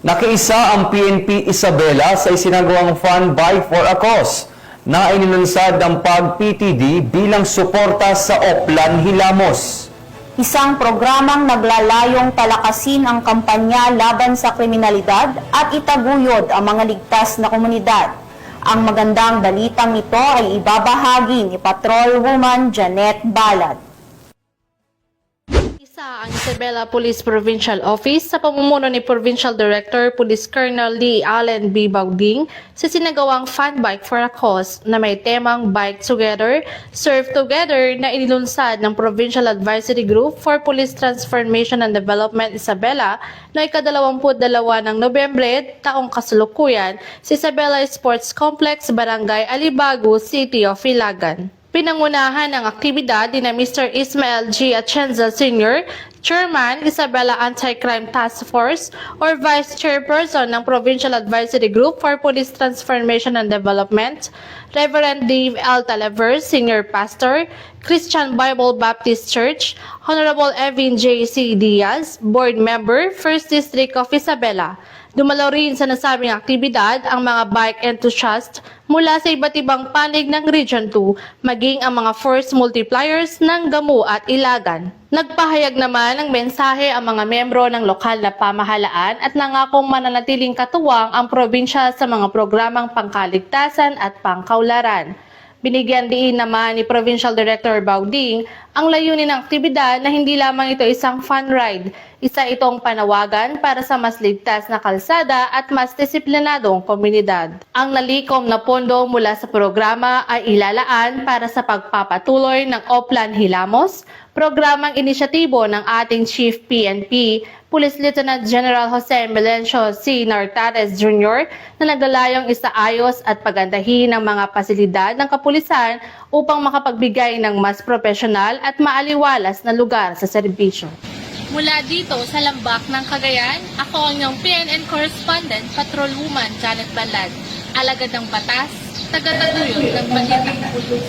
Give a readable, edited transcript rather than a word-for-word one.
Nakiisa ang PNP Isabela sa isinagawang Fun Bike for a Cause na inilunsad ang PAG-PTD bilang suporta sa Oplan Hilamos. Isang programang naglalayong palakasin ang kampanya laban sa kriminalidad at itaguyod ang mga ligtas na komunidad. Ang magandang balitang ito ay ibabahagi ni Patrolwoman Janet Balad. Isa ang Isabela Police Provincial Office sa pamumuno ni Provincial Director Police Colonel Lee Allen B. Baugding sa sinagawang Fun Bike for a Cause na may temang Bike Together, Serve Together na inilunsad ng Provincial Advisory Group for Police Transformation and Development Isabela na ika-22 ng Nobyembre taong kasalukuyan sa Isabela Sports Complex, Barangay Alibago, City of Ilagan. Pinangunahan ng aktibidad ni Mr. Ismael G. Atienza Sr., Chairman, Isabela Anti-Crime Task Force or Vice Chairperson ng Provincial Advisory Group for Police Transformation and Development, Reverend Dave L. Talaver, Senior Pastor, Christian Bible Baptist Church, Honorable Evin J. C. Diaz, Board Member, 1st District of Isabela. Dumalo rin sa nasabing aktibidad ang mga bike enthusiasts mula sa iba't ibang panig ng Region 2, maging ang mga force multipliers ng Gamu at Ilagan. Nagpahayag naman ng mensahe ang mga membro ng lokal na pamahalaan at nangakong mananatiling katuwang ang probinsya sa mga programang pangkaligtasan at pangkaunlaran. Binigyan diin naman ni Provincial Director Baugding ang layunin ng aktibidad na hindi lamang ito isang fun ride. Isa itong panawagan para sa mas ligtas na kalsada at mas disiplinadong komunidad. Ang nalikom na pondo mula sa programa ay ilalaan para sa pagpapatuloy ng Oplan Hilamos, programang inisyatibo ng ating Chief PNP, Police Lieutenant General Jose Melencio C. Nartares Jr. na naglalayong isaayos at pagandahin ang mga pasilidad ng kapulisan upang makapagbigay ng mas profesional at maaliwalas na lugar sa serbisyo. Mula dito sa Lambak ng Cagayan, ako ang iyong PNN Correspondent, Patrolwoman Janet Balad, alagad ng batas, taga-taguyod ng magiging pulis.